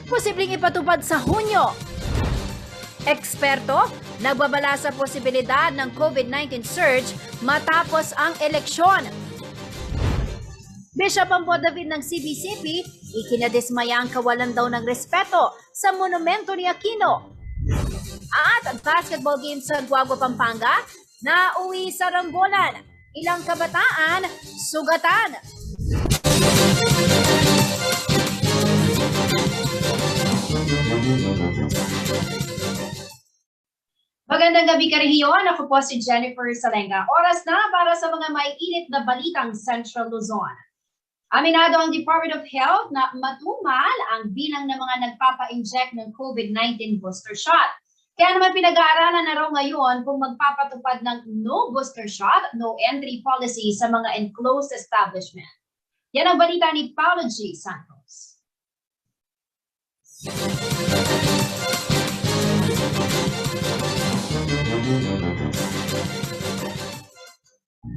posibleng ipatupad sa Hunyo. Eksperto, nagbabala sa posibilidad ng COVID-19 surge matapos ang eleksyon. Bishop Ampo David ng CBCP, ikinadismaya ang kawalan daw ng respeto sa monumento ni Aquino. At basketball game sa Guagua, Pampanga, nauwi sa Rambolan. Ilang kabataan, sugatan. Magandang gabi ka rehiyon. Ako po si Jennifer Salenga. Oras na para sa mga maiinit na balitang Central Luzon. Aminado ang Department of Health na matumal ang bilang ng mga nagpapa-inject ng COVID-19 booster shot. Kaya naman pinag-aaralan na raw ngayon kung magpapatupad ng no booster shot, no entry policy sa mga enclosed establishment. Yan ang balita ni Paulo G. Santos.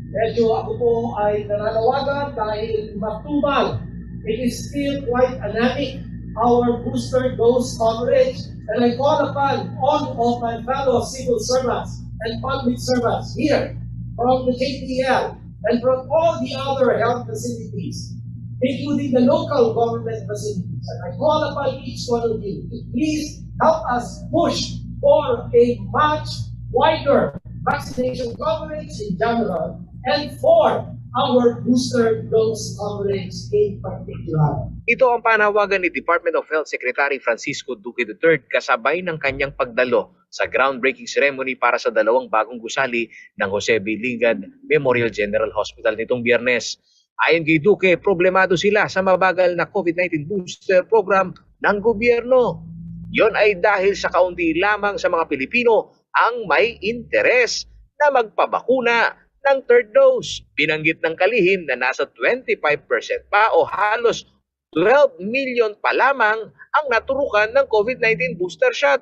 Medyo ako po ay nananawagan dahil matubal. It is still quite anemic, our booster dose coverage. And I call upon all of my fellow civil servants and public servants here from the JPL and from all the other health facilities, including the local government facilities. And I call upon each one of you to please help us push for a much wider vaccination coverage in general and for our booster dose coverage in particular. Ito ang panawagan ni Department of Health Secretary Francisco Duque III kasabay ng kanyang pagdalo sa groundbreaking ceremony para sa dalawang bagong gusali ng Jose B. Lingad Memorial General Hospital nitong Biyernes. Ayon kay Duque, problemado sila sa mabagal na COVID-19 booster program ng gobyerno. Yon ay dahil sa kaunti lamang sa mga Pilipino ang may interes na magpabakuna ng third dose. Binanggit ng kalihim na nasa 25% pa o halos 12 million pa lamang ang naturukan ng COVID-19 booster shot.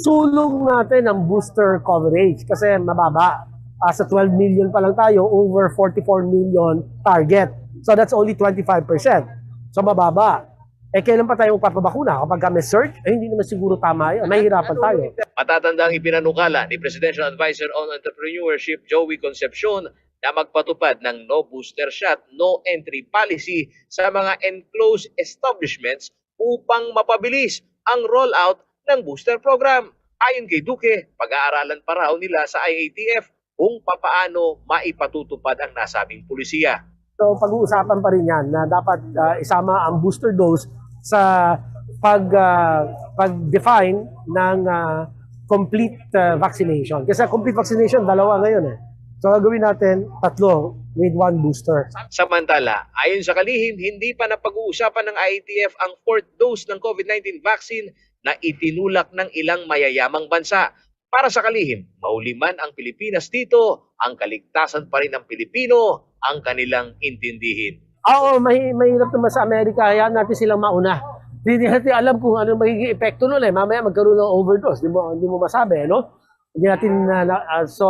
Sulong natin ang booster coverage kasi mababa. Sa 12 million pa lang tayo, over 44 million target. So that's only 25%. So mababa. Kailan pa tayo magpapabakuna? Kapag may surge, hindi naman siguro tama yun. Mahihirapan tayo. Matatandang ipinanukala ni Presidential Advisor on Entrepreneurship Joey Concepcion na magpatupad ng no booster shot, no entry policy sa mga enclosed establishments upang mapabilis ang rollout ng booster program. Ayon kay Duque, pag-aaralan pa raw nila sa IATF kung papaano maipatutupad ang nasabing pulisiya. So pag-uusapan pa rin yan na dapat isama ang booster dose sa pag-define ng complete vaccination. Kasi complete vaccination, dalawa ngayon eh. So gagawin natin 3 with 1 booster. Samantala, ayon sa kalihim, hindi pa napag-uusapan ng IATF ang 4th dose ng COVID-19 vaccine na itinulak ng ilang mayayamang bansa. Para sa kalihim, mauliman ang Pilipinas dito, ang kaligtasan pa rin ng Pilipino ang kanilang intindihin. Oo, mahirap naman sa Amerika. Hayaan natin silang mauna. Hindi natin alam kung ano magiging epekto nun eh. Mamaya magkaroon ng overdose. Hindi mo masabi, no? Hindi natin, so,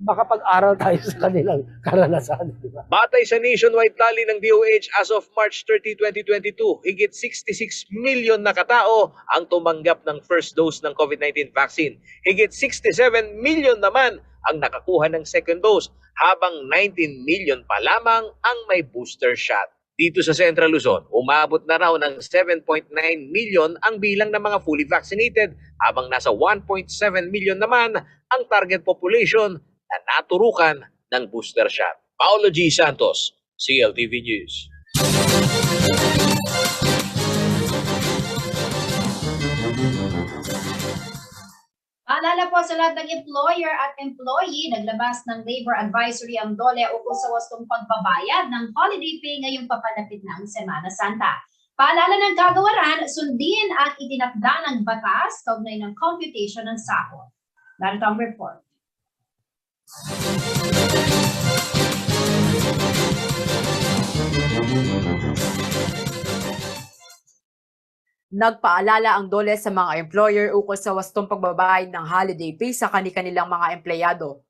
makapag-aral tayo sa kanilang karanasan. Diba? Batay sa nationwide tally ng DOH as of March 30, 2022, higit 66 million na katao ang tumanggap ng first dose ng COVID-19 vaccine. Higit 67 million naman ang nakakuha ng second dose, habang 19 million pa lamang ang may booster shot. Dito sa Central Luzon, umabot na raw ng 7.9 million ang bilang ng mga fully vaccinated, habang nasa 1.7 million naman ang target population na naturukan ng booster shot. Paulo G. Santos, CLTV News. Paalala po sa lahat ng employer at employee, naglabas ng labor advisory ang DOLE ukol sa wastong pagbabayad ng holiday pay ngayong papalapit ng Semana Santa. Paalala ng kagawaran, sundin ang itinakda ng batas kaugnay ng computation ng sahod. Narito ang report. Nagpaalala ang DOLE sa mga employer ukol sa wastong pagbabayad ng holiday pay sa kani-kanilang mga empleyado.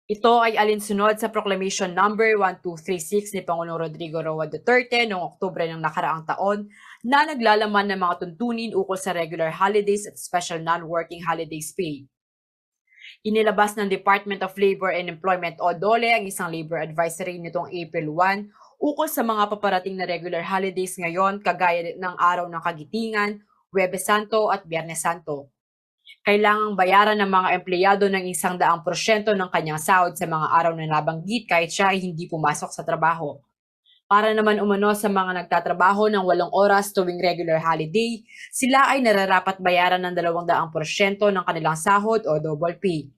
Ito ay alinsunod sa Proclamation Number 1236 ni Pangulong Rodrigo Roa Duterte noong Oktubre ng nakaraang taon na naglalaman ng mga tuntunin ukol sa regular holidays at special non-working holidays pay. Inilabas ng Department of Labor and Employment o DOLE ang isang labor advisory nitong April 1 ukol sa mga paparating na regular holidays ngayon kagaya ng Araw ng Kagitingan, Huwebes Santo at Biyernes Santo. Kailangang bayaran ng mga empleyado ng 100% ng kanyang sahod sa mga araw na nabanggit kahit siya ay hindi pumasok sa trabaho. Para naman umano sa mga nagtatrabaho ng 8 oras tuwing regular holiday, sila ay nararapat bayaran ng 200% ng kanilang sahod o double pay.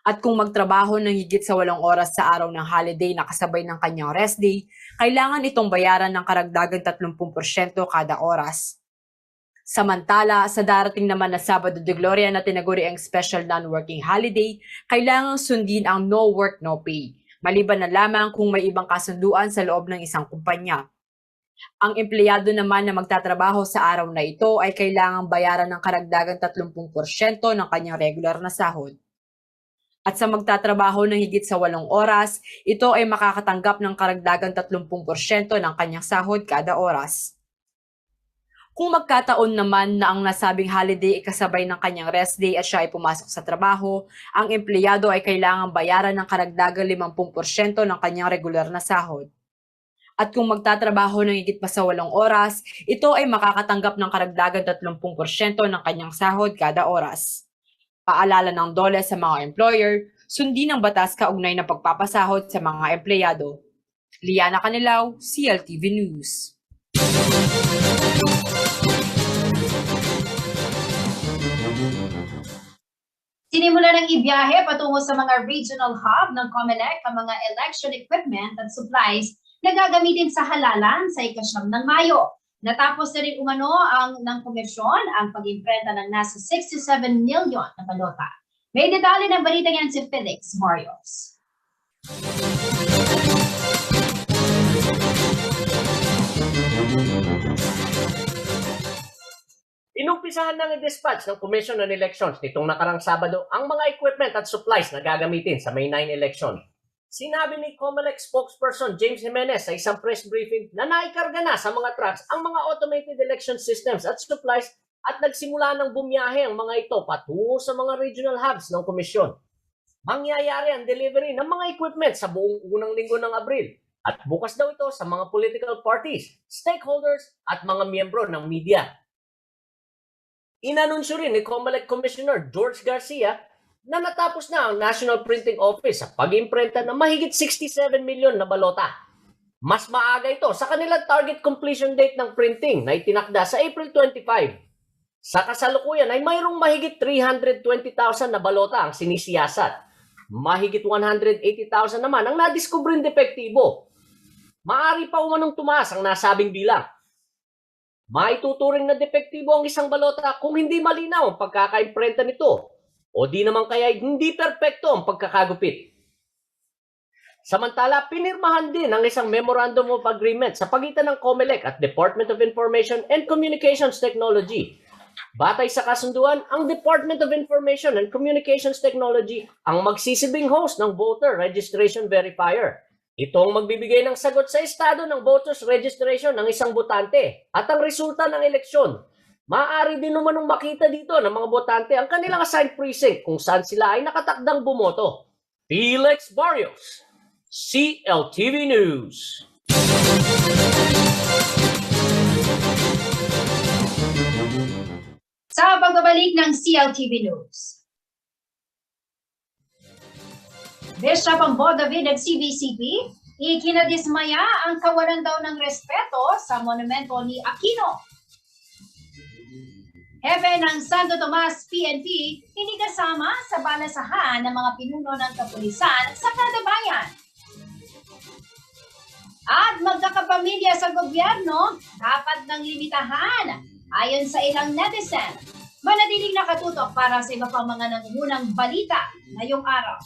At kung magtrabaho ng higit sa 8 oras sa araw ng holiday na kasabay ng kanyang rest day, kailangan itong bayaran ng karagdagang 30% kada oras. Samantala, sa darating naman na Sabado de Gloria na tinaguri ang special non-working holiday, kailangang sundin ang no work, no pay, maliban na lamang kung may ibang kasunduan sa loob ng isang kumpanya. Ang empleyado naman na magtatrabaho sa araw na ito ay kailangang bayaran ng karagdagang 30% ng kanyang regular na sahod. At sa magtatrabaho ng higit sa 8 oras, ito ay makakatanggap ng karagdagang 30% ng kanyang sahod kada oras. Kung magkataon naman na ang nasabing holiday ay kasabay ng kanyang rest day at siya ay pumasok sa trabaho, ang empleyado ay kailangang bayaran ng karagdagang 50% ng kanyang regular na sahod. At kung magtatrabaho ng higit pa sa 8 oras, ito ay makakatanggap ng karagdagang 30% ng kanyang sahod kada oras. Paalala ng DOLE sa mga employer, sundin ang batas kaugnay ng pagpapasahod sa mga empleyado. Liana Canilaw, CLTV News. Sinimula ng ibiyahe patungo sa mga regional hub ng COMELEC ang mga election equipment at supplies na gagamitin sa halalan sa ika-9 ng Mayo. Natapos na rin umano ng komisyon ang pag-imprenta ng nasa 67 million na balota. May detalye ng balita yan si Felix Marios. Inumpisahan ng i-dispatch ng Commission on Elections nitong nakarang Sabado ang mga equipment at supplies na gagamitin sa May 9 election. Sinabi ni COMELEC spokesperson James Jimenez sa isang press briefing na naikarga na sa mga trucks ang mga automated election systems at supplies at nagsimula ng bumiyahe ang mga ito patungo sa mga regional hubs ng komisyon. Mangyayari ang delivery ng mga equipment sa buong unang linggo ng Abril at bukas daw ito sa mga political parties, stakeholders at mga miyembro ng media. Inanunsyo rin ni COMELEC Commissioner George Garcia na natapos na ang National Printing Office sa pag-imprenta ng mahigit 67 milyon na balota. Mas maaga ito sa kanilang target completion date ng printing na itinakda sa April 25. Sa kasalukuyan ay mayroong mahigit 320,000 na balota ang sinisiyasat. Mahigit 180,000 naman ang nadiskubring depektibo. Maari pa umanong tumaas ang nasabing bilang. Maituturing na depektibo ang isang balota kung hindi malinaw ang pagkakaimprenta nito o di naman kaya hindi perpekto ang pagkakagupit. Samantala, pinirmahan din ang isang Memorandum of Agreement sa pagitan ng COMELEC at Department of Information and Communications Technology. Batay sa kasunduan, ang Department of Information and Communications Technology ang magsisilbing host ng Voter Registration Verifier. Ito ang magbibigay ng sagot sa estado ng voters registration ng isang botante at ang resulta ng eleksyon. Maaari din naman makita dito ng mga botante ang kanilang assigned precinct kung saan sila ay nakatakdang bumoto. Felix Barrios, CLTV News. Sa pagbabalik ng CLTV News. Bishop Ambo David ng CBCP, ikinadismaya ang kawalan daw ng respeto sa monumento ni Aquino. Hepe ng Santo Tomas PNP, hindi kasama sa balasahan ng mga pinuno ng kapulisan sa kada bayan. At magkakapamilya sa gobyerno, dapat nang limitahan, ayon sa ilang netizen. Manatiling nakatutok para sa iba pang mga nangungunang balita ngayong araw.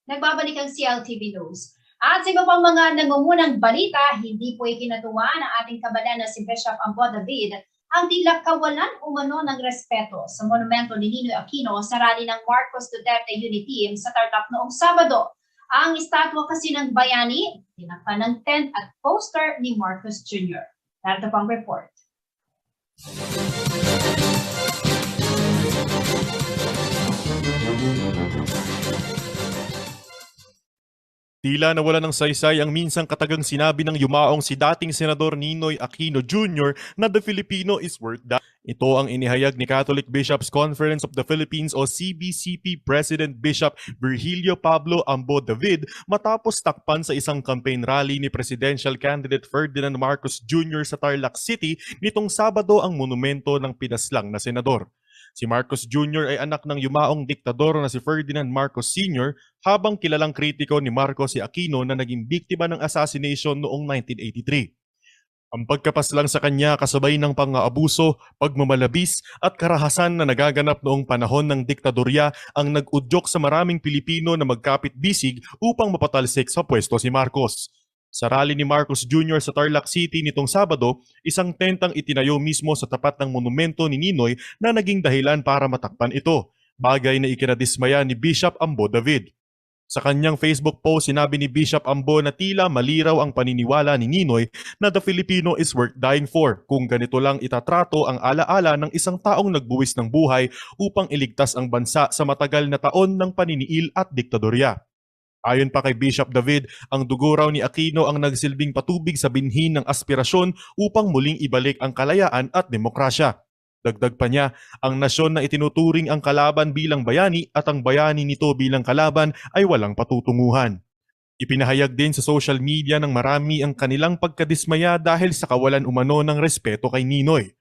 Nagbabalik ang CLTV News. At sa iba pang mga nangungunang balita, hindi po ikinatuwa ng ating kabalan na si Bishop Ambo David ang tila kawalan umano ng respeto sa monumento ni Ninoy Aquino sa rally ng Marcos Duterte Unity Team sa Tarlac noong Sabado. Ang estatwa kasi ng bayani, tinakpan ng tent at poster ni Marcos Jr. Narito pang report. Tila nawala ng saysay ang minsang katagang sinabi ng yumaong si dating Senador Ninoy Aquino Jr. na the Filipino is worth that. Ito ang inihayag ni Catholic Bishops Conference of the Philippines o CBCP President Bishop Virgilio Pablo Ambo David matapos takpan sa isang campaign rally ni Presidential Candidate Ferdinand Marcos Jr. sa Tarlac City nitong Sabado ang monumento ng pinaslang na senador. Si Marcos Jr. ay anak ng yumaong diktador na si Ferdinand Marcos Sr. habang kilalang kritiko ni Marcos si Aquino na naging biktima ng assassination noong 1983. Ang pagkapaslang sa kanya kasabay ng pang-aabuso, pagmamalabis at karahasan na nagaganap noong panahon ng diktadorya ang nag-udyok sa maraming Pilipino na magkapit-bisig upang mapatalsik sa pwesto si Marcos. Sa rally ni Marcos Jr. sa Tarlac City nitong Sabado, isang tentang itinayo mismo sa tapat ng monumento ni Ninoy na naging dahilan para matakpan ito, bagay na ikinadismaya ni Bishop Ambo David. Sa kanyang Facebook post, sinabi ni Bishop Ambo na tila maliraw ang paniniwala ni Ninoy na the Filipino is worth dying for kung ganito lang itatrato ang alaala ng isang taong nagbuwis ng buhay upang iligtas ang bansa sa matagal na taon ng paniniil at diktadorya. Ayon pa kay Bishop David, ang dugo raw ni Aquino ang nagsilbing patubig sa binhi ng aspirasyon upang muling ibalik ang kalayaan at demokrasya. Dagdag pa niya, ang nasyon na itinuturing ang kalaban bilang bayani at ang bayani nito bilang kalaban ay walang patutunguhan. Ipinahayag din sa social media ng marami ang kanilang pagkadismaya dahil sa kawalan umano ng respeto kay Ninoy.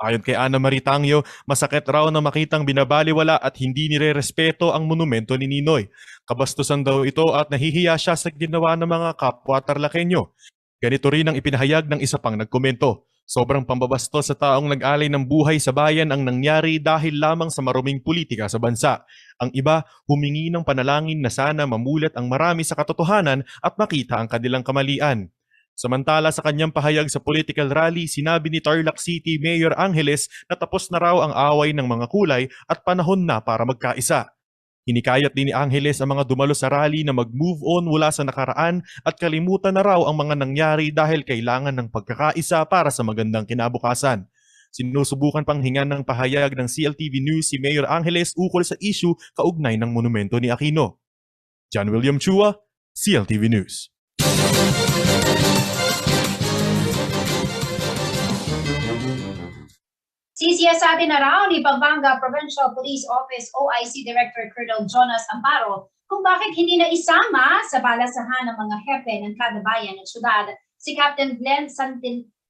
Ayon kay Ana Maritangyo, masakit raw na makitang binabaliwala at hindi nire-respeto ang monumento ni Ninoy. Kabastusan daw ito at nahihiya siya sa ginawa ng mga kapwa Tarlakenyo. Ganito rin ang ipinahayag ng isa pang nagkomento. Sobrang pambabastos sa taong nag-alay ng buhay sa bayan ang nangyari dahil lamang sa maruming politika sa bansa. Ang iba, humingi ng panalangin na sana mamulat ang marami sa katotohanan at makita ang kanilang kamalian. Samantala sa kanyang pahayag sa political rally, sinabi ni Tarlac City Mayor Angeles na tapos na raw ang away ng mga kulay at panahon na para magkaisa. Hinikayat din ni Angeles ang mga dumalo sa rally na mag-move on mula sa nakaraan at kalimutan na raw ang mga nangyari dahil kailangan ng pagkakaisa para sa magandang kinabukasan. Sinusubukan pang hingan ng pahayag ng CLTV News si Mayor Angeles ukol sa issue kaugnay ng monumento ni Aquino. John William Chua, CLTV News. Sisiyasatin na raw ni Pampanga Provincial Police Office OIC Director Colonel Jonas Amparo kung bakit hindi na isama sa balasahan ng mga hepe ng kada bayan at syudad si Captain Glenn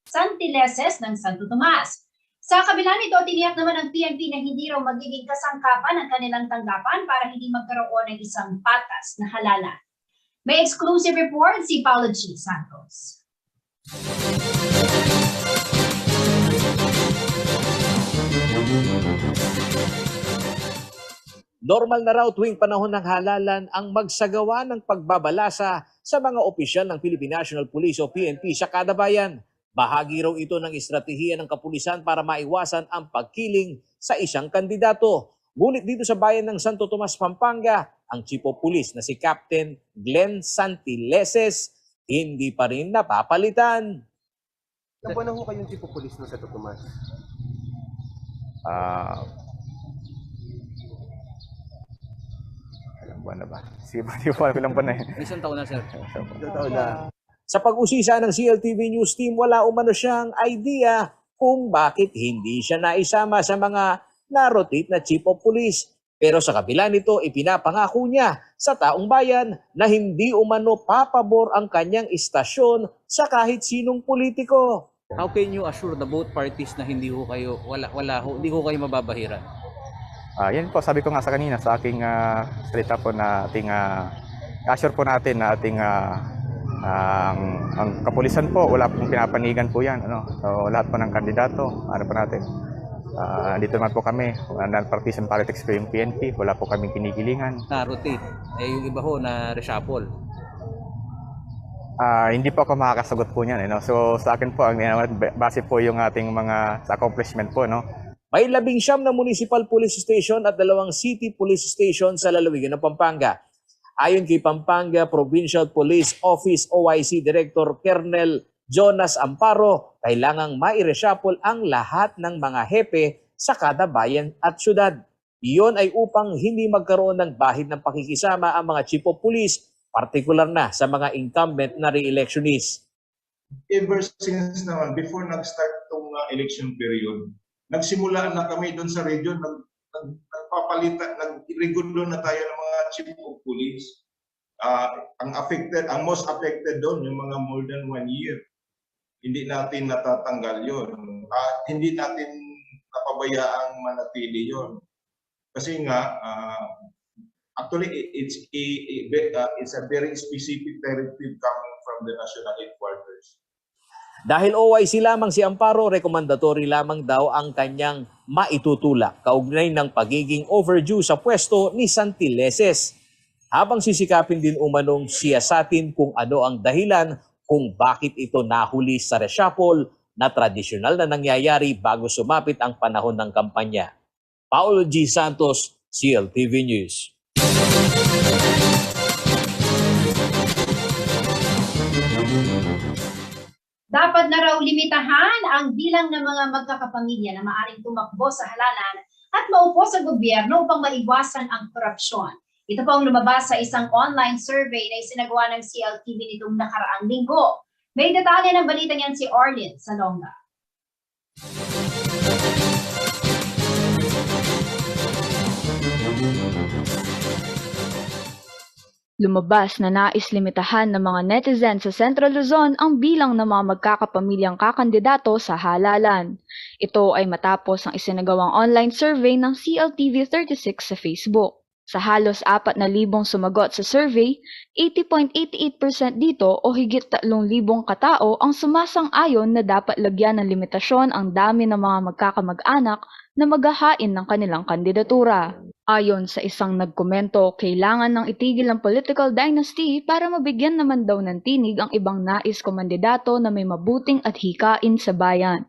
Santileses ng Santo Tomas. Sa kabila nito, tiniyak naman ng PNP na hindi raw magiging kasangkapan ang kanilang tanggapan para hindi magkaroon ng isang patas na halalan. May exclusive report si Paulo G. Santos. Normal na raw tuwing panahon ng halalan ang magsagawa ng pagbabalasa sa mga opisyal ng Philippine National Police o PNP sa kada bayan. Bahagi raw ito ng estratehiya ng kapulisan para maiwasan ang pagkiling sa isang kandidato. Ngunit dito sa bayan ng Santo Tomas, Pampanga, ang Chief of Police na si Captain Glenn Santileses hindi pa rin napapalitan. Ilan buwan na ho kayong Chief of Police ng Santo Tomas? Ilang buwan na ba? Sige pa, di po alam ilang buwan na yun. Isang taon na, sir. Isang taon na. Sa pag-usisa ng CLTV News Team, wala umano siyang idea kung bakit hindi siya naisama sa mga na-rotate na Chief of Police. Pero sa kabila nito, ipinapangako niya sa taong bayan na hindi umano papabor ang kanyang istasyon sa kahit sinong politiko. How can you assure the both parties na hindi ho kayo hindi ho kayo mababahiran? Yan po, sabi ko nga sa kanina sa aking salita po na ating assure po natin na ating ang kapulisan po, wala pong pinapanigan po yan. So, lahat po ng kandidato, ano po natin, Dito naman po kami, non-partisan politics po yung PNP, wala po kaming kinikilingan. Na-rotate. Yung iba ho na reshuffle. Hindi po ako makakasagot po niyan. No? So sa akin po, base po yung ating mga accomplishment po. No? May 19 na municipal police station at 2 city police station sa lalawigan ng Pampanga. Ayon kay Pampanga Provincial Police Office OIC Director Colonel Jonas Amparo, kailangang mai-reshuffle ang lahat ng mga hepe sa kada bayan at syudad. Iyon ay upang hindi magkaroon ng bahid ng pakikisama ang mga chief of police, partikular na sa mga incumbent na re-electionist. Ever since naman, before nag-start itong election period, nagsimula na kami doon sa region, nagpapalitan, nag-regulo na tayo ng mga chief of police. Ang most affected doon, yung mga more than 1 year. Hindi natin natatanggal yun. Hindi natin napabayaang manatili yun. Kasi nga, actually, it's a very specific directive coming from the national headquarters. Dahil OIC lamang si Amparo, rekomendatory lamang daw ang kanyang maitutulak kaugnay ng pagiging overdue sa pwesto ni Santileses. Habang sisikapin din umanong siyasatin kung ano ang dahilan kung bakit ito nahuli sa reshuffle na tradisyonal na nangyayari bago sumapit ang panahon ng kampanya. Paulo G. Santos, CLTV News. Dapat na raw limitahan ang bilang ng mga magkakapamilya na maaaring tumakbo sa halalan at maupo sa gobyerno upang maiwasan ang korupsyon. Ito po ang lumabas sa isang online survey na isinagawa ng CLTV nitong nakaraang linggo. May detalye ng balita niyan si Arlene Salonga. Lumabas na nais limitahan ng mga netizen sa Central Luzon ang bilang ng mga magkakapamilyang kakandidato sa halalan. Ito ay matapos ang isinagawang online survey ng CLTV 36 sa Facebook. Sa halos 4,000 sumagot sa survey, 80.88% dito o higit 3,000 katao ang sumasang-ayon na dapat lagyan ng limitasyon ang dami ng mga magkakamag-anak na maghahain ng kanilang kandidatura. Ayon sa isang nagkomento, kailangan ng itigil ang political dynasty para mabigyan naman daw ng tinig ang ibang nais kumandidato na may mabuting at hikain sa bayan.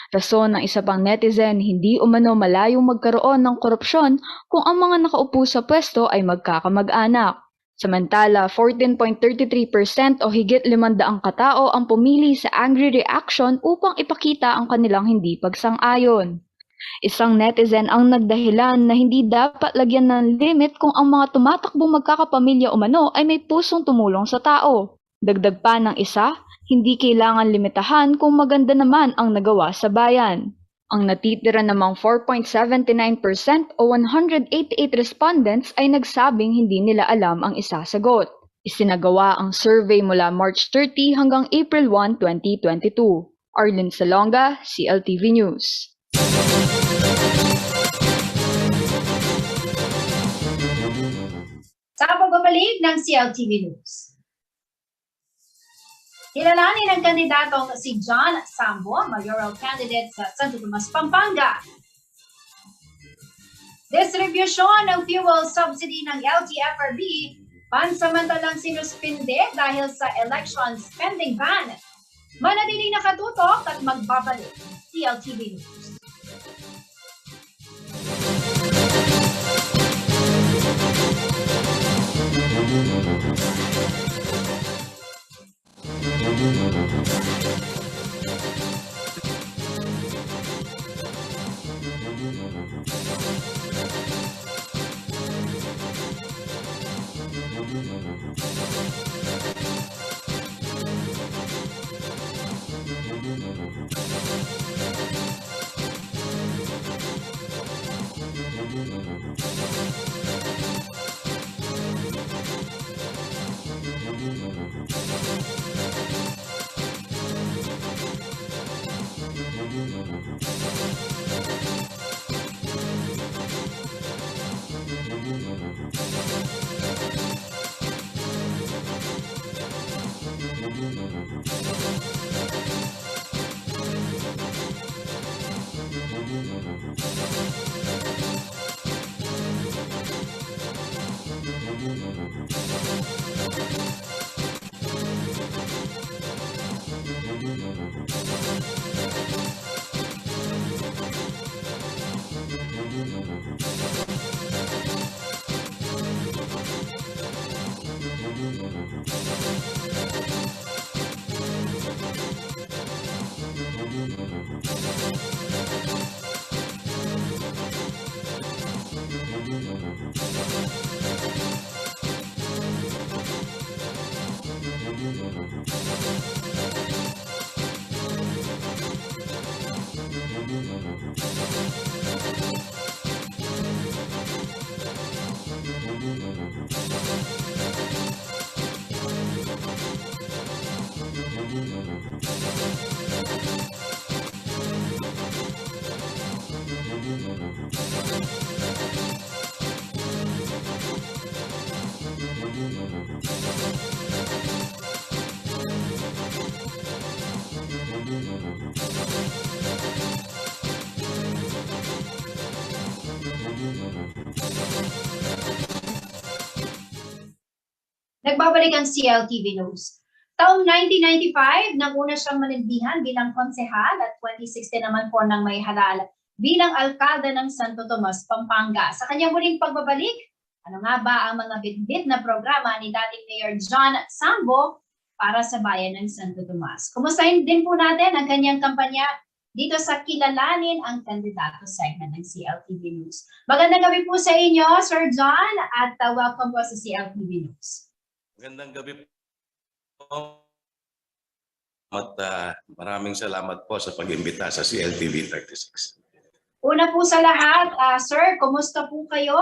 Rason ng isa pang netizen, hindi umano malayong magkaroon ng korupsyon kung ang mga nakaupo sa pwesto ay magkakamag-anak. Samantala, 14.33% o higit 500 katao ang pumili sa angry reaction upang ipakita ang kanilang hindi pagsang-ayon. Isang netizen ang nagdahilan na hindi dapat lagyan ng limit kung ang mga tumatakbong magkakapamilya umano ay may pusong tumulong sa tao. Dagdag pa ng isa, hindi kailangan limitahan kung maganda naman ang nagawa sa bayan. Ang natitira namang 4.79% o 188 respondents ay nagsabing hindi nila alam ang isasagot. Isinagawa ang survey mula March 30 hanggang April 1, 2022. Arlene Salonga, CLTV News. Sa pagbabalik ng CLTV News. Kilalanin ang kandidatong si John Sambo, mayoral candidate sa Santo Tomas, Pampanga. Distribution ng fuel subsidy ng LTFRB, pansamantalang sinuspinde dahil sa election spending ban. Manatiling nakatutok at magbabalik. CLTV News. Nagbabalik ang CLTV News. Taong 1995, naguna siyang manindihan bilang konsehal at 2016 naman po nang may halal bilang alkalde ng Santo Tomas, Pampanga. Sa kanyang muling pagbabalik, ano nga ba ang mga bitbit na programa ni dating Mayor John Sambo para sa bayan ng Santo Tomas? Kumustahin din po natin ang kanyang kampanya dito sa Kilalanin ang Kandidato segment ng CLTV News. Magandang gabi po sa inyo, Sir John, at welcome po sa CLTV News. Magandang gabi po. At maraming salamat po sa pag-imbita sa CLTV 36. Una po sa lahat, Sir, kumusta po kayo?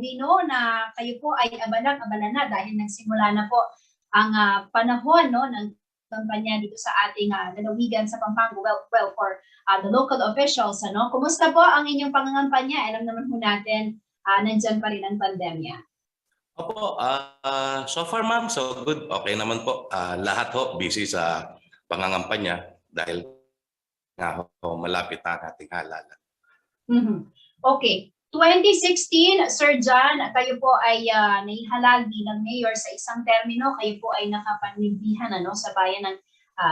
We know na kayo po ay abala na dahil nagsimula na po ang panahon ng kampanya dito sa ating lalawigan sa Pampanga. Well, for the local officials, kumusta po ang inyong pangangampanya? Alam naman po natin, nandyan pa rin ang pandemya. Opo, so far ma'am, so good. Okay naman po. Lahat ho busy sa pangangampanya dahil nga ho, malapit na ang ating halalan. Okay. 2016, Sir John, kayo po ay naihalal bilang mayor sa isang termino. Kayo po ay nakapanindihan sa bayan ng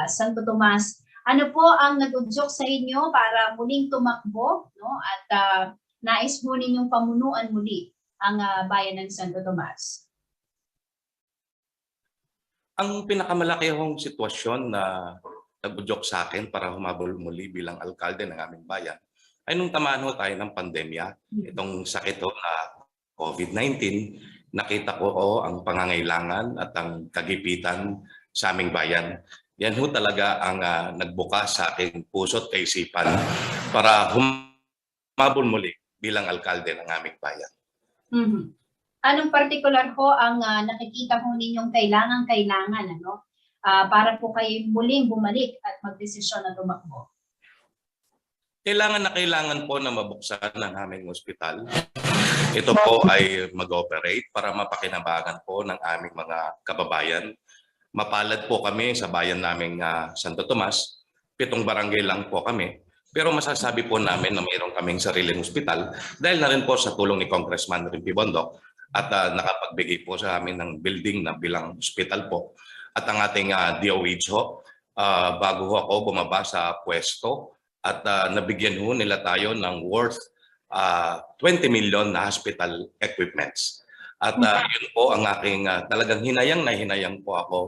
Santo Tomas. Ano po ang nag-udyok sa inyo para muling tumakbo at nais mo ninyong pamunuan muli ang bayan ng Santo Tomas? Ang pinakamalaki hong sitwasyon na nag-udyok sa akin para humabol muli bilang alkalde ng aming bayan ay nung tamaan ho tayo ng pandemya, itong sakit ho na COVID-19, nakita ko ang pangangailangan at ang kagipitan sa aming bayan. Yan ho talaga ang nagbukas sa aking puso at kaisipan para humabol muli bilang alkalde ng aming bayan. Anong particular ho ang nakikita ho ninyong kailangan para po kayo muling bumalik at magdesisyon na tumakbo? Kailangan po na mabuksan ang aming ospital. Ito po ay mag-operate para mapakinabangan po ng aming mga kababayan. Mapalad po kami sa bayan naming Santo Tomas. 7 barangay lang po kami. Pero masasabi po namin na mayroon kaming sariling ospital dahil na rin po sa tulong ni Congressman Rimpi Bondoc at nakapagbigay po sa amin ng building na bilang ospital po. At ang ating DOH ho, bago ho ako bumaba sa pwesto at nabigyan ho nila tayo ng worth 20 million na hospital equipments. At yun po ang aking talagang hinayang po ako.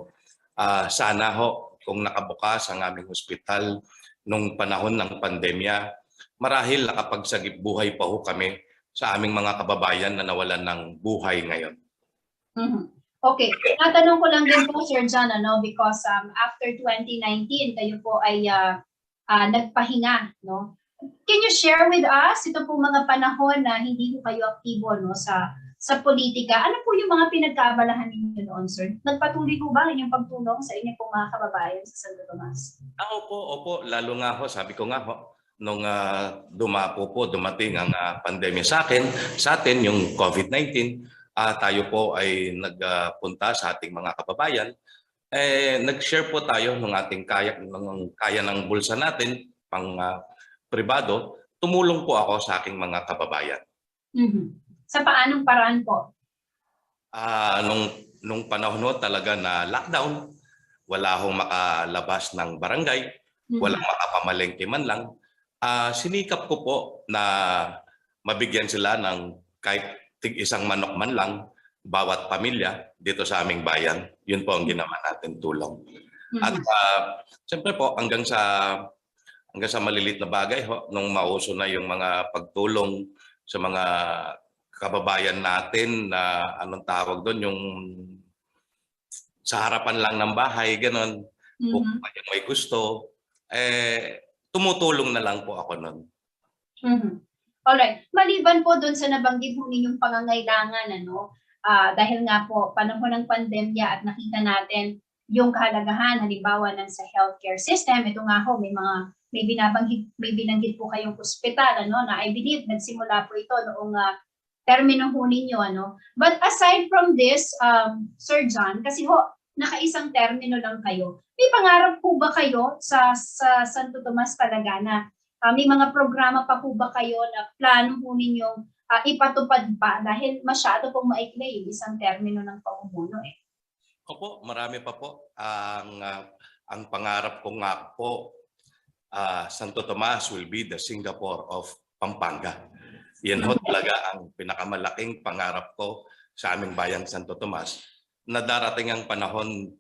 Sana ho kung nakabukas ang aming ospital nung panahon ng pandemya, marahil nakapagsagip buhay pa ho kami sa aming mga kababayan na nawalan ng buhay ngayon. Okay. Natanong ko lang din po, Sir John, because after 2019, kayo po ay nagpahinga. Can you share with us ito po mga panahon na hindi po kayo aktibo sa politika? Ano po yung mga pinagkaabalahan ninyo noon, sir? Nagpatuloy po ba inyong pagtulong sa inyong mga kababayan sa Santo Tomas? Opo. Lalo nga ho, sabi ko nga ho, nung dumating ang pandemya sa atin, yung COVID-19, tayo po ay nagpunta sa ating mga kababayan. Nag-share po tayo ng ating kaya ng bulsa natin, pang pribado. Tumulong po ako sa aking mga kababayan. Sa paanong paraan po? Nung panahon ho talaga na lockdown, wala akong makalabas ng barangay, walang makapamalengke man lang. Sinikap ko po na mabigyan sila ng kahit isang manok man lang bawat pamilya dito sa aming bayan. Yun po ang ginawa natin tulong. At siyempre po hanggang sa malilit na bagay nung mauso na yung mga pagtulong sa mga kababayan natin na anong tawag doon, yung sa harapan lang ng bahay, ganon. Kung may gusto, tumutulong na lang po ako nun. Alright. Maliban po doon sa nabanggit mo ninyong pangangailangan, dahil nga po panahon ng pandemya at nakita natin yung kahalagahan halimbawa ng sa healthcare system. Ito nga ho, may binanggit po kayong ospital, na I believe nagsimula po ito noong termino ho ninyo, But aside from this, Sir John, kasi ho, nakaisang termino lang kayo. May pangarap po ba kayo sa Santo Tomas talaga na may mga programa pa po ba kayo na plano po ninyong ipatupad pa dahil masyado pong maikli yung isang termino ng pamumuno Opo, marami pa po. Ang pangarap ko nga po, Santo Tomas will be the Singapore of Pampanga. Yan ho talaga ang pinakamalaking pangarap ko sa aming bayan Santo Tomas, na darating ang panahon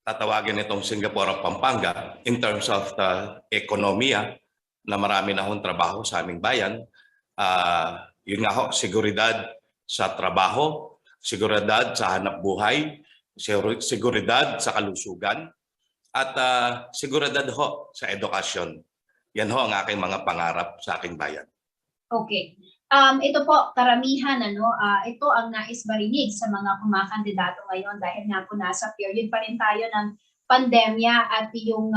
tatawagin itong Singapore of Pampanga in terms of the ekonomiya, na marami na hong trabaho sa aming bayan. Yun nga ho, seguridad sa trabaho, seguridad sa hanap buhay, seguridad sa kalusugan, at seguridad ho sa edukasyon. Yan ho ang aking mga pangarap sa aking bayan. Okay. Ito po, karamihan, ito ang nais marinig sa mga kumakandidato ngayon dahil nga po nasa period pa rin tayo ng pandemya at yung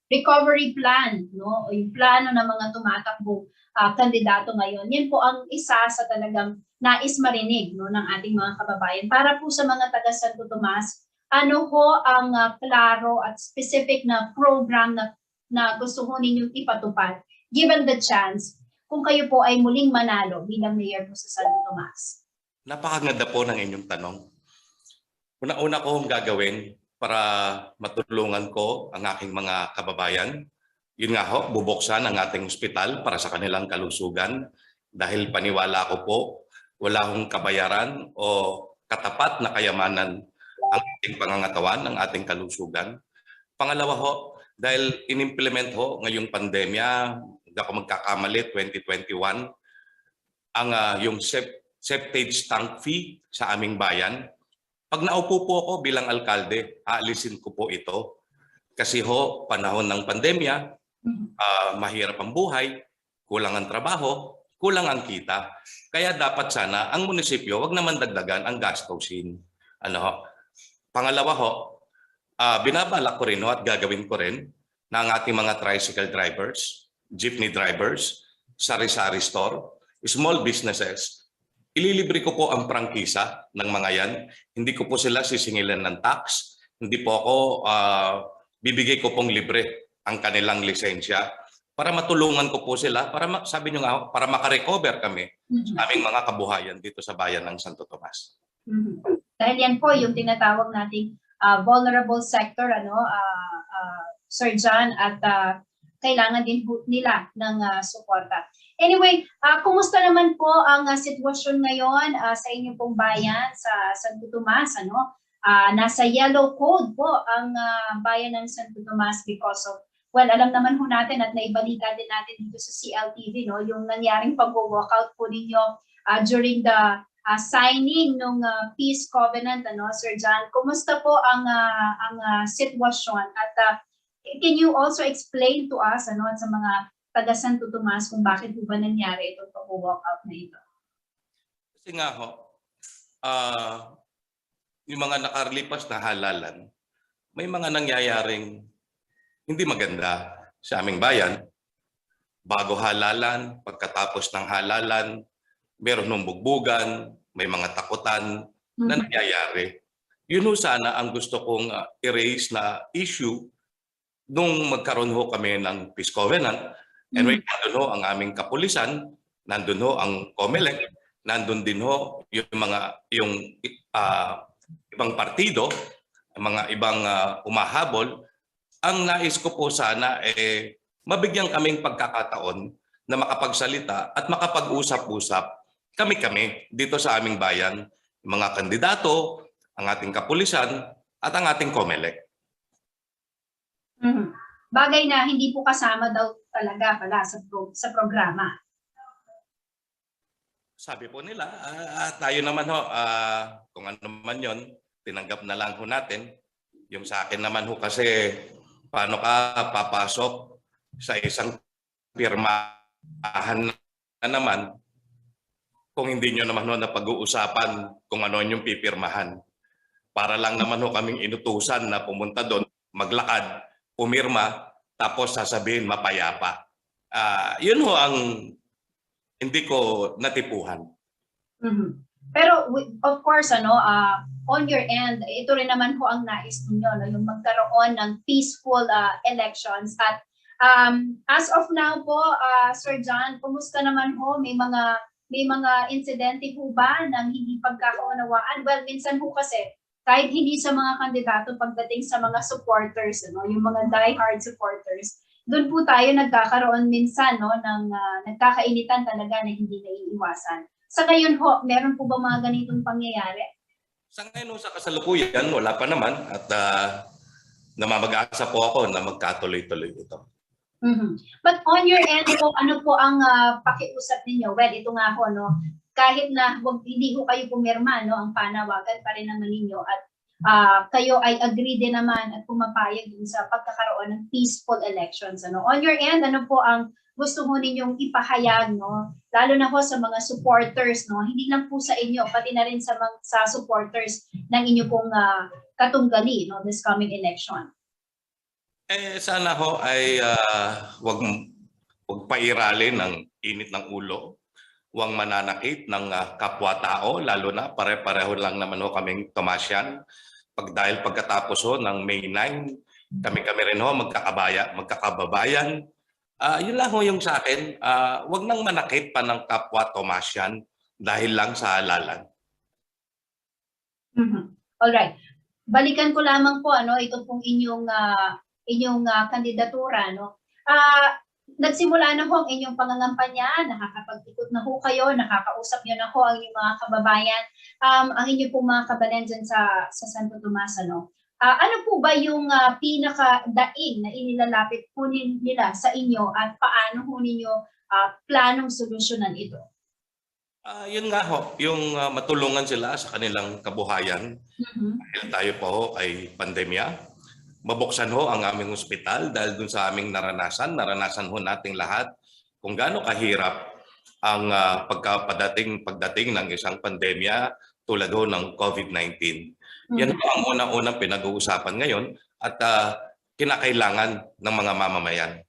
recovery plan, yung plano ng mga tumatakbong kandidato ngayon. Yan po ang isa sa talagang nais marinig ng ating mga kababayan. Para po sa mga taga Santo Tomas, ano ho ang klaro at specific na program na gusto ho ninyong ipatupad given the chance kung kayo po ay muling manalo bilang mayor po sa Santo Tomas? Napakaganda po ng inyong tanong. Una-una ko ang gagawin para matulungan ko ang aking mga kababayan. Yun nga ho, bubuksan ang ating ospital para sa kanilang kalusugan dahil paniwala ko po, wala hong kabayaran o katapat na kayamanan ang ating pangangatawan, ang ating kalusugan. Pangalawa ho, dahil inimplement ho ngayong pandemya, hindi ako magkakamali, 2021, yung septage tank fee sa aming bayan. Pag naupo po ako bilang alkalde, aalisin ko po ito. Kasi ho, panahon ng pandemya, mahirap ang buhay, kulang ang trabaho, kulang ang kita. Kaya dapat sana ang munisipyo wag naman dagdagan ang gastusin. Pangalawa ho, binabalak ko rin at gagawin ko rin na ang ating mga tricycle drivers, jeepney drivers, sari-sari store, small businesses, ililibre ko po ang prangkisa ng mga yan. Hindi ko po sila sisingilan ng tax. Hindi po ako bibigay ko pong libre ang kanilang lisensya para matulungan ko po sila, para sabi nyo nga, para makarecover kami sa aming mga kabuhayan dito sa bayan ng Santo Tomas. Dahil yan po yung tinatawag nating vulnerable sector, Sir John, at kailangan din po nila ng suporta. Anyway, kumusta naman po ang sitwasyon ngayon sa inyong pong bayan sa Santo Tomas? Nasa yellow code po ang bayan ng Santo Tomas because of, well, alam naman po natin at naibalita din natin dito sa CLTV, yung nangyaring pag-walkout po ninyo during the signing ng peace covenant, Sir John. Kumusta po ang sitwasyon at can you also explain to us at sa mga taga Santo Tomas kung bakit po ba nangyari itong pag-walkout na ito? Kasi nga ho, yung mga nakarlipas na halalan, may mga nangyayaring hindi maganda sa aming bayan. Bago halalan, pagkatapos ng halalan, meron ng bugbugan, may mga takutan na nangyayari. Yun ho sana ang gusto kong i-raise na issue nung magkaroon ho kami ng peace covenant. And nandun ho ang aming kapulisan, nandun ho ang COMELEC, nandun din ho yung ibang partido, mga ibang umahabol. Ang nais ko po sana mabigyan kaming pagkakataon na makapagsalita at makapag-usap-usap kami dito sa aming bayan. yung mga kandidato, ang ating kapulisan, at ang ating COMELEC. Bagay na hindi po kasama daw talaga pala sa programa. Sabi po nila, tayo naman ho, kung ano man yon, tinanggap na lang ho natin. Yung sa akin naman ho kasi, paano ka papasok sa isang pirmahan na naman kung hindi nyo naman ho na pag-uusapan kung ano yung pipirmahan. Para lang naman ho kaming inutusan na pumunta doon, maglakad, pumirma, tapos sasabihin mapayapa. Yun ho ang hindi ko natipuhan. Pero of course, on your end, ito rin naman po ang nais ninyo, yung magkaroon ng peaceful elections. At as of now po, Sir John, kumusta naman po? May mga insidente po ba ng hindi pagkakaunawaan? Well, minsan po kasi, kahit hindi sa mga kandidato pagdating sa mga supporters, yung mga die-hard supporters, doon po tayo nagkakaroon minsan ng nagkakainitan talaga na hindi naiiwasan. Sa ngayon ho, meron po ba mga ganitong pangyayari? Sa ngayon sa kasalukuyan, wala pa naman at namamag-asa po ako na magkatuloy-tuloy ito. But on your end po, ano po ang pakiusap ninyo? Well, ito nga po, kahit na hindi ho kayo pumirma, ang panawagan pa rin naman ninyo at kayo ay agree din naman at pumapayag din sa pagkakaroon ng peaceful elections. On your end, ano po ang gusto mo ninyong ipahayag, lalo na po sa mga supporters, hindi lang po sa inyo, pati na rin sa supporters ng inyo pong katunggali, this coming election? Sana ho ay wag pairalin ng init ng ulo, huwag mananakit ng kapwa-tao, lalo na pare-pareho lang naman ho kaming Tomasian. Dahil pagkatapos ho ng May 9, kami rin ho magkakababayan. Yun lang ho yung sa akin, huwag nang manakit pa ng kapwa Tomasian dahil lang sa halalan. Alright. Balikan ko lamang po, ito pong inyong kandidatura. Nagsimula na ho ang inyong pangangampanya, nakakapag-ikot na ho kayo, nakakausap nyo na ho ang inyong mga kababayan, ang inyong pong mga kabalan dyan sa Santo Tomas. Ano po ba yung pinaka-daing na inilalapit po nila sa inyo at paano ho ninyo planong solusyonan ito? Yun nga ho, yung matulungan sila sa kanilang kabuhayan. Dahil tayo po ho ay pandemya. Mabuksan ho ang aming ospital dahil dun sa aming naranasan ho nating lahat kung gaano kahirap ang pagdating ng isang pandemya tulad ho ng COVID-19. Yan ho ang unang-unang pinag-uusapan ngayon at kinakailangan ng mga mamamayan.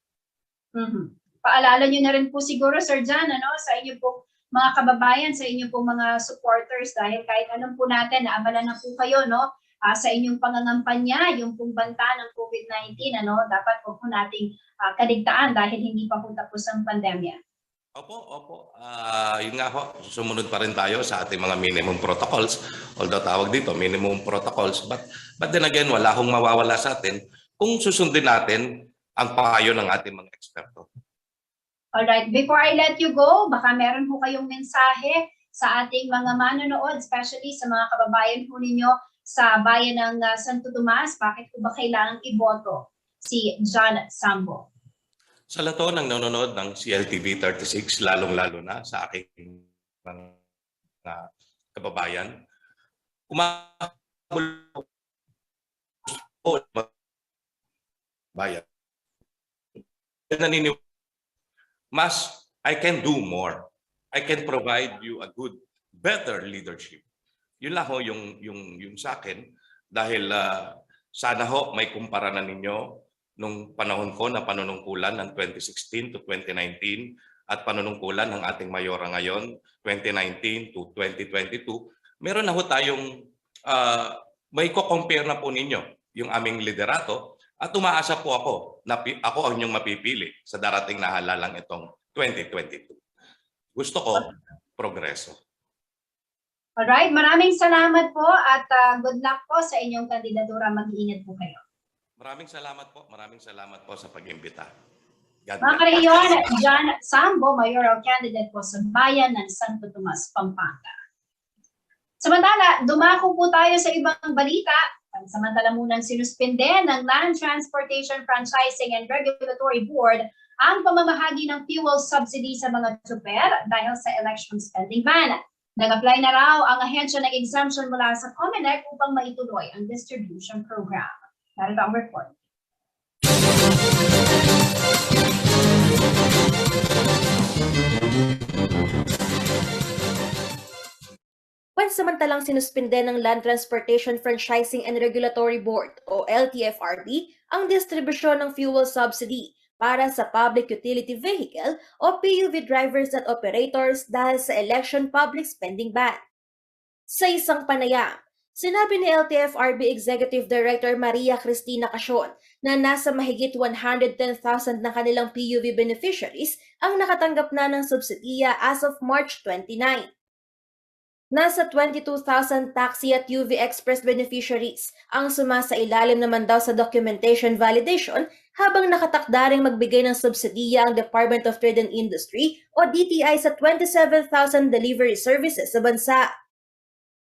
Paalala nyo na rin po siguro, Sir John, sa inyo po mga kababayan, sa inyo po mga supporters, dahil kahit alam po natin, naabala na po kayo, sa inyong pangangampanya, yung pong banta ng COVID-19, dapat po nating kaligtaan dahil hindi pa po tapos ang pandemya. Opo. Yun nga ho, sumunod pa rin tayo sa ating mga minimum protocols. Although tawag dito, minimum protocols. But then again, wala hong mawawala sa atin kung susundin natin ang payo ng ating mga eksperto. Alright, before I let you go, baka meron po kayong mensahe sa ating mga manonood, especially sa mga kababayan po ninyo sa bayan ng Santo Tomas, bakit po ba kailangang iboto si John Sambo? Sa lahat ng nanonood ng CLTV 36, lalong-lalo na sa aking mga kababayan, bayan. Mas, I can do more. I can provide you a good, better leadership. Yun lang ho yung sa akin dahil sana ho may kumpara na ninyo nung panahon ko na panunungkulan ng 2016 to 2019 at panunungkulan ng ating mayora ngayon 2019 to 2022. Meron na ho tayong may ko-compare na po ninyo yung aming liderato at umaasa po ako na ako ang inyong mapipili sa darating na halalang itong 2022. Gusto ko progreso. Alright, maraming salamat po at good luck po sa inyong kandidatura. Mag-iingat po kayo. Maraming salamat po sa pag-imbita. Mga karehiyon, John Sambo, mayoral candidate po sa bayan ng Santo Tomas, Pampanga. Samantala, dumako po tayo sa ibang balita. Pansamantala munang sinuspende ng Land Transportation Franchising and Regulatory Board ang pamamahagi ng fuel subsidy sa mga tsuper dahil sa election spending ban. Nag-apply na raw ang ahensya ng exemption mula sa COMELEC upang maituloy ang distribution program. Narito ang report. Pansamantalang sinuspinde ng Land Transportation Franchising and Regulatory Board o LTFRB ang distribusyon ng fuel subsidy para sa public utility vehicle o PUV drivers at operators dahil sa election public spending ban. Sa isang panayam, sinabi ni LTFRB Executive Director Maria Cristina Casion na nasa mahigit 110,000 na kanilang PUV beneficiaries ang nakatanggap na ng subsidiya as of March 29. Nasa 22,000 taxi at UV Express beneficiaries ang sumasailalim naman daw sa documentation validation habang nakatakda ring magbigay ng subsidiya ang Department of Trade and Industry o DTI sa 27,000 delivery services sa bansa.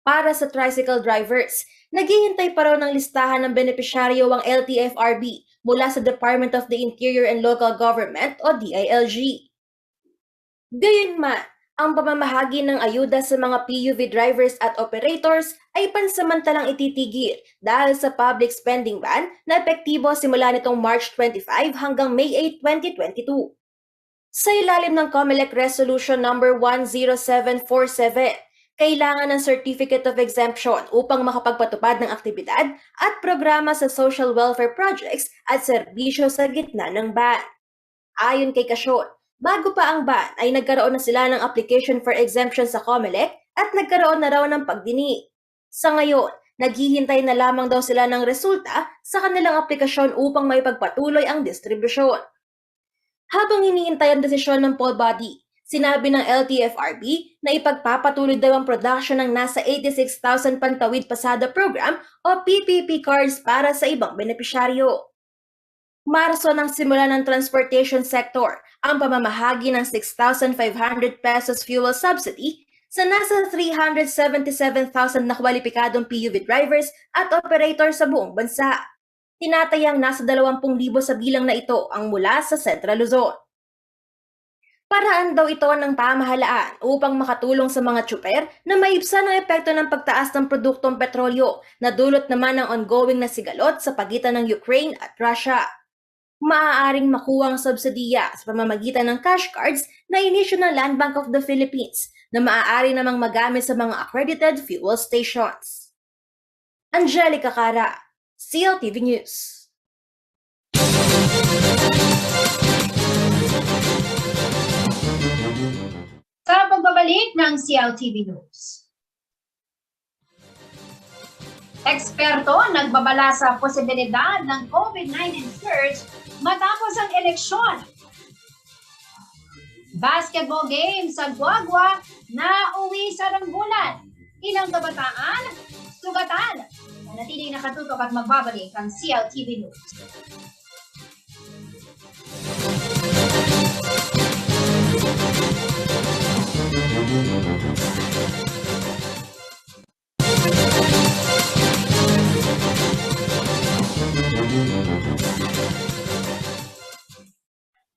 Para sa tricycle drivers, naghihintay pa raw ng listahan ng benepisyaryo ang LTFRB mula sa Department of the Interior and Local Government o DILG. Gayunman, ang pamamahagi ng ayuda sa mga PUV drivers at operators ay pansamantalang ititigil dahil sa public spending ban na epektibo simula nitong March 25 hanggang May 8, 2022. Sa ilalim ng COMELEC Resolution No. 10747, kailangan ng Certificate of Exemption upang makapagpatupad ng aktibidad at programa sa social welfare projects at serbisyo sa gitna ng ban. Ayon kay Casion, bago pa ang ban ay nagkaroon na sila ng application for exemption sa COMELEC at nagkaroon na raw ng pagdinig. Sa ngayon, naghihintay na lamang daw sila ng resulta sa kanilang aplikasyon upang maipagpatuloy ang distribusyon. Habang hinihintay ang desisyon ng poll body, sinabi ng LTFRB na ipagpapatuloy daw ang production ng nasa 86,000 Pantawid Pasada Program o PPP cards para sa ibang benepisyaryo. Marso nang simula ng transportation sector ang pamamahagi ng 6,500 pesos fuel subsidy sa nasa 377,000 na kwalipikadong PUV drivers at operators sa buong bansa. Tinatayang nasa 20,000 sa bilang na ito ang mula sa Central Luzon. Paraan daw ito ng pamahalaan upang makatulong sa mga tsuper na maibsan ang epekto ng pagtaas ng produktong petrolyo na dulot naman ng ongoing na sigalot sa pagitan ng Ukraine at Russia. Maaaring makuha ang subsidiya sa pamamagitan ng cash cards na inisyu ng Land Bank of the Philippines na maaari namang magamit sa mga accredited fuel stations. Angelica Cara, CLTV News. Sa pagbabalik ng CLTV News. Eksperto nagbabala sa posibilidad ng COVID-19 surge matapos ang eleksyon. Basketball game sa Guagua na uwi sa ranggulan. Ilang kabataan, sugatan. Manatiling nakatutok at magbabalik ang CLTV News.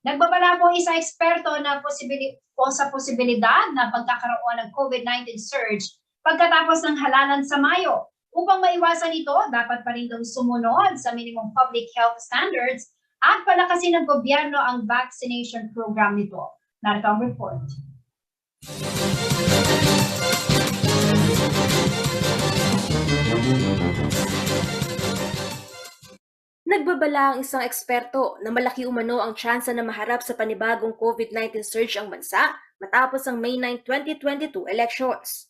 Nagbabala po isang eksperto na sa posibilidad na pagkakaroon ng COVID-19 surge pagkatapos ng halalan sa Mayo. Upang maiwasan ito, dapat pa rin daw sumunod sa minimum public health standards at palakasin ng gobyerno ang vaccination program nito. Narito ang report. Nagbabala ang isang eksperto na malaki umano ang tsansa na maharap sa panibagong COVID-19 surge ang bansa matapos ang May 9, 2022 elections.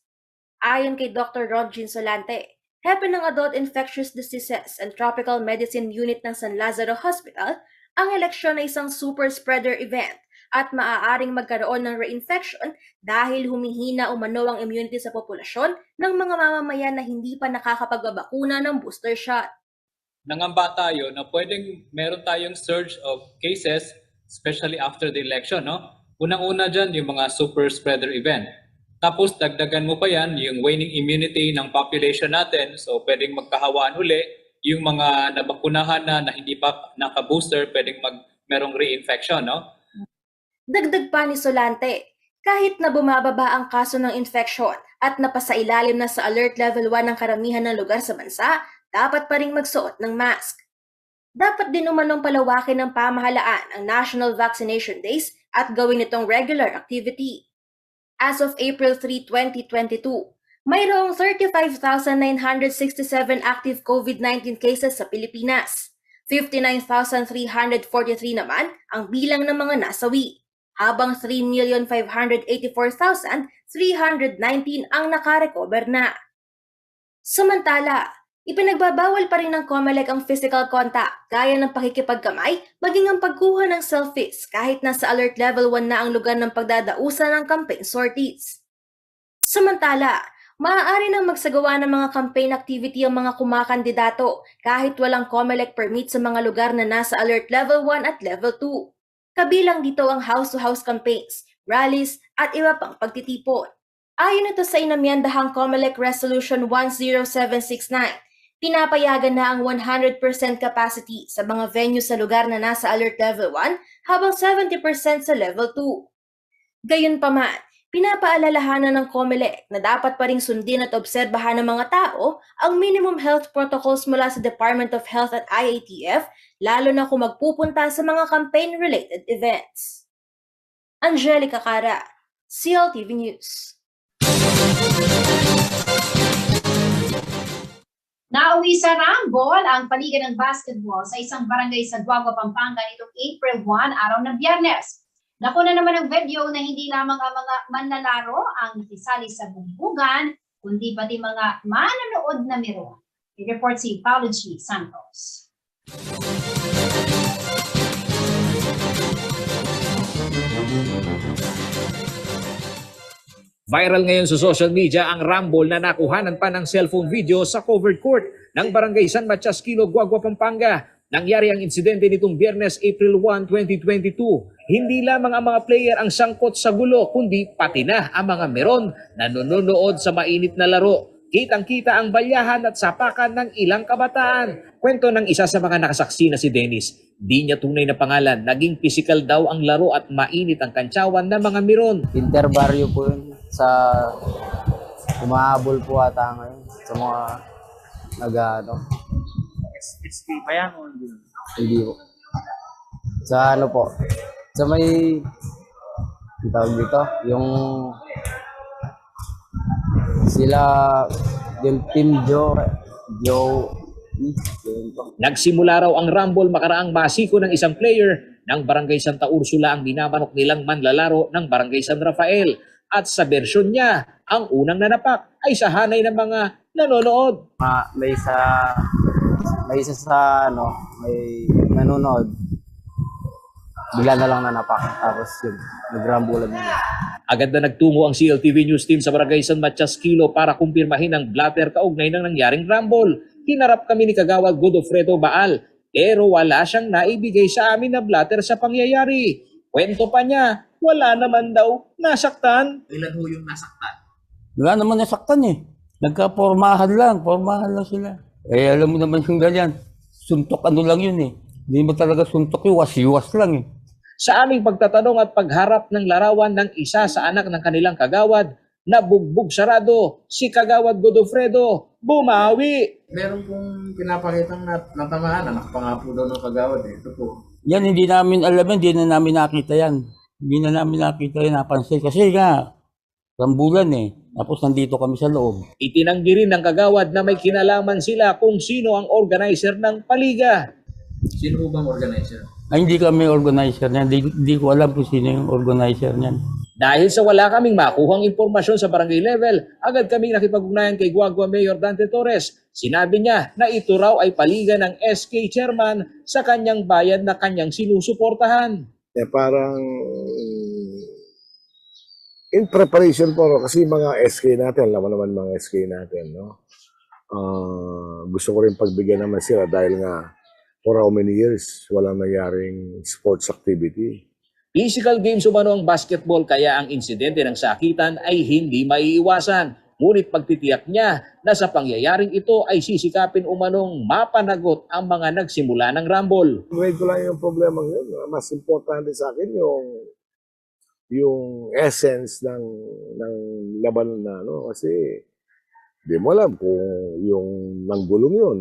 Ayon kay Dr. Ron Ginsolante, hepe ng Adult Infectious Diseases and Tropical Medicine Unit ng San Lazaro Hospital, ang eleksyon ay isang super spreader event at maaaring magkaroon ng reinfection dahil humihina umano ang immunity sa populasyon ng mga mamamayan na hindi pa nakakapagbabakuna ng booster shot. Nangamba tayo na pwedeng meron tayong surge of cases, especially after the election, no? Unang-una dyan, yung mga super spreader event. Tapos dagdagan mo pa yan, yung waning immunity ng population natin. So pwedeng magkahawaan uli. Yung mga nabakunahan na hindi pa naka-booster, pwedeng merong reinfection, no? Dagdag pa ni Solante, kahit na bumababa ang kaso ng infection at napasailalim na sa alert level 1 ng karamihan ng lugar sa bansa, dapat pa ring magsuot ng mask. Dapat din umanong palawakin ng pamahalaan ang National Vaccination Days at gawin itong regular activity. As of April 3, 2022, mayroong 35,967 active COVID-19 cases sa Pilipinas. 59,343 naman ang bilang ng mga nasawi, habang 3,584,319 ang nakarecover na. Samantala, ipinagbabawal pa rin ng COMELEC ang physical contact gaya ng pakikipagkamay maging ang pagkuha ng selfies kahit nasa alert level 1 na ang lugar ng pagdadausan ng campaign sorties. Samantala, maaari nang magsagawa ng mga campaign activity ang mga kumakandidato kahit walang COMELEC permit sa mga lugar na nasa alert level 1 at level 2. Kabilang dito ang house-to-house campaigns, rallies at iba pang pagtitipon. Ayon ito sa inamyendahang COMELEC Resolution 10769, pinapayagan na ang 100% capacity sa mga venue sa lugar na nasa alert level 1 habang 70% sa level 2. Gayunpaman, pinapaalalahanan ng COMELEC na dapat pa ring sundin at obserbahan ng mga tao ang minimum health protocols mula sa Department of Health at IATF, lalo na kung magpupunta sa mga campaign-related events. Angelica Cara, CLTV News. Nauwi sa Rambol ang paligan ng basketball sa isang barangay sa Guagua, Pampanga nitong April 1, araw ng Biyernes. Nakuna naman ang video na hindi lamang ang mga manlalaro ang nakisali sa bumbugan, kundi pati mga manonood na miro. I-report si Paulo G. Santos. Viral ngayon sa social media ang rumble na nakuhanan pa ng cellphone video sa covered court ng Barangay San Matias-Quilo, Guagua, Pampanga. Nangyari ang insidente nitong Biyernes, April 1, 2022. Hindi lamang ang mga player ang sangkot sa gulo, kundi pati na ang mga meron na nanonood sa mainit na laro. Kitang-kita ang balyahan at sapakan ng ilang kabataan. Kwento ng isa sa mga nakasaksi na si Dennis. Di niya tunay na pangalan, naging physical daw ang laro at mainit ang kantsawan ng mga meron. Interbarrio po yun sa umahabol po ata ngayon sa mga nag-ano. SSP pa yan o hindi? Hindi po. Sa ano po, sa may tawag dito, yung sila, yung Team Joe. Nagsimula raw ang rumble makaraang masiko ng isang player ng Barangay Santa Ursula ang binabanok nilang manlalaro ng Barangay San Rafael. At sa bersyon niya, ang unang nanapak ay sa hanay ng mga nanonood. May isa sa ano, may nanonood. Bigla na lang nanapak. Tapos yun, nagrambulan niya. Agad na nagtungo ang CLTV News Team sa Barangay San Matias-Quilo para kumpirmahin ang blatter kaugnay ng nangyaring rumble. Hinarap kami ni Kagawad Godofredo Baal, pero wala siyang naibigay sa amin na blatter sa pangyayari. Kwento pa niya, wala naman daw nasaktan. Ilan ho yung nasaktan? Wala naman nasaktan eh. Formahan lang sila. Eh alam mo naman yung ganyan, suntok ano lang yun eh. Hindi mo talaga suntok yun, wasiwas lang eh. Sa aming pagtatanong at pagharap ng larawan ng isa sa anak ng kanilang kagawad, na bugbog sarado, si Kagawad Godofredo bumawi. Meron pong pinapakitang natamaan na nakapangapo daw ng kagawad eh. Ito po. Yan hindi namin alam yan, hindi na namin nakita yan. Hindi na namin nakita yan, napansin. Kasi nga, rambulan eh. Tapos nandito kami sa loob. Itinanggi rin ng kagawad na may kinalaman sila kung sino ang organizer ng paliga. Sino bang organizer? Ay, hindi kami organizer niyan. Hindi ko alam kung sino yung organizer niyan. Dahil sa wala kaming makuhang impormasyon sa barangay level, agad kaming nakipag-ugnayan kay Guagua Mayor Dante Torres. Sinabi niya na ito raw ay paliga ng SK chairman sa kanyang bayan na kanyang sinusuportahan. Parang in preparation po, kasi mga SK natin, alam mo naman mga SK natin, no? Gusto ko rin pagbigyan naman sila dahil nga for how many years walang nangyaring sports activity. Physical games umano ang basketball kaya ang insidente ng sakitan ay hindi maiiwasan. Ngunit pagtitiyak niya na sa pangyayaring ito ay sisikapin umanong mapanagot ang mga nagsimula ng rumble. Grade ko lang yung problema yun. Mas importante sa akin yung essence ng laban na ano kasi di mo alam kung yung nanggulong yun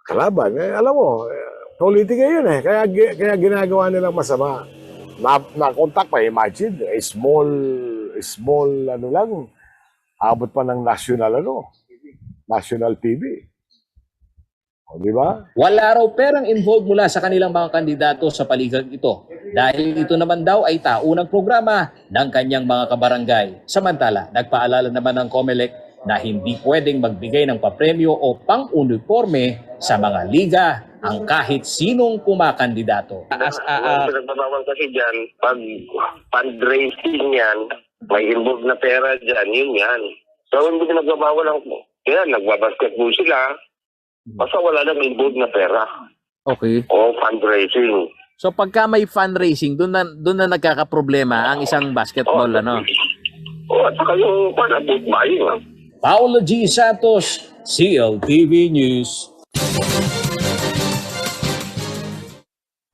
kalaban. Alam mo, politika yun eh. Kaya ginagawa nilang masama. Na-contact pa, imagine, small ano lang, abot pa ng national TV. O, di ba? Wala raw perang involved mula sa kanilang mga kandidato sa paligang ito dahil ito naman daw ay taunang programa ng kanyang mga kabarangay. Samantala, nagpaalala naman ng COMELEC na hindi pwedeng magbigay ng papremyo o pang-uniforme sa mga liga ang kahit sinong kumakandidato. Pinagbabawal kasi dyan, pag fundraising yan, may involved na pera dyan, yun yan. So hindi pinagbabawal ang, kaya nagbabasketball sila, basta wala nang involved na pera. Okay. O fundraising. So pagka may fundraising, doon na nagkakaproblema ang isang basketball, ano? O at saka yung panabot maayos. Paulo G. Santos, CLTV News.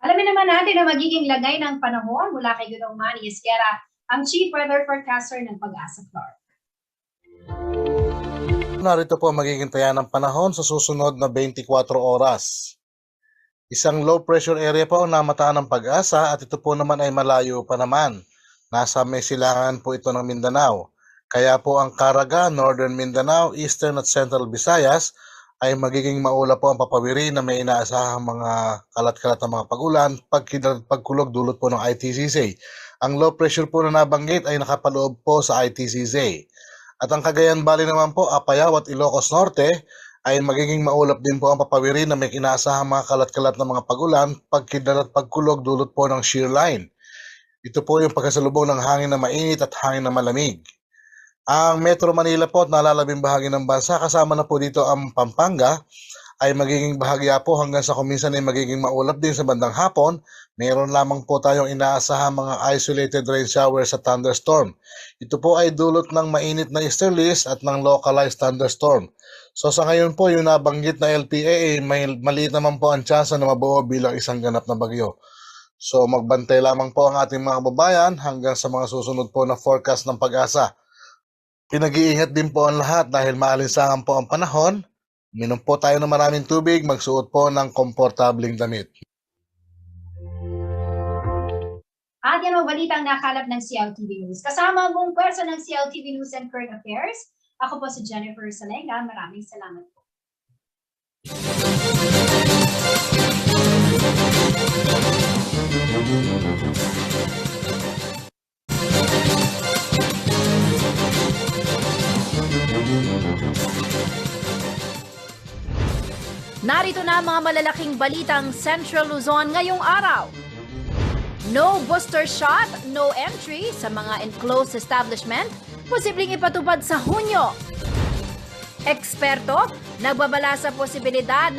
Alamin naman natin ang magiging lagay ng panahon mula kay Gunong Manny Esquera, ang Chief Weather Forecaster ng Pag-asa Clark. Narito po ang magiging taya ng panahon sa susunod na 24 oras. Isang low pressure area po ang namataan ng Pag-asa at ito po naman ay malayo pa naman. Nasa may silangan po ito ng Mindanao. Kaya po ang Caraga, Northern Mindanao, Eastern at Central Visayas ay magiging maula po ang papawiri na may inaasahang mga kalat-kalat na mga pag-ulan, pagkulog dulot po ng ITCZ. Ang low pressure po na nabanggit ay nakapaloob po sa ITCZ. At ang Cagayan Valley naman po, Apayao at Ilocos Norte ay magiging maulap din po ang papawiri na may inaasahang mga kalat-kalat na mga pag-ulan, pagkidlat at pagkulog dulot po ng shear line. Ito po yung pagkasalubong ng hangin na mainit at hangin na malamig. Ang Metro Manila po at nalalabing bahagi ng bansa, kasama na po dito ang Pampanga, ay magiging bahagya po hanggang sa kuminsan ay magiging maulap din sa bandang hapon. Mayroon lamang po tayong inaasahan mga isolated rain showers at thunderstorm. Ito po ay dulot ng mainit na easterlies at ng localized thunderstorm. So sa ngayon po, yung nabanggit na LPA, may maliit naman po ang tsansa na mabuo bilang isang ganap na bagyo. So magbantay lamang po ang ating mga kababayan hanggang sa mga susunod po na forecast ng Pag-asa. Pinag-iingat din po ang lahat dahil maalinsangan po ang panahon. Minom po tayo ng maraming tubig, magsuot po ng komportabling damit. At yan ang balitang nakalap ng CLTV News. Kasama ang buong pwersa ng CLTV News and Current Affairs. Ako po si Jennifer Salenga. Maraming salamat po. Narito na ang mga malalaking balitang Central Luzon ngayong araw. No booster shot, no entry sa mga enclosed establishment, posibleng ipatupad sa Hunyo. Eksperto, nagbabala sa posibilidad ng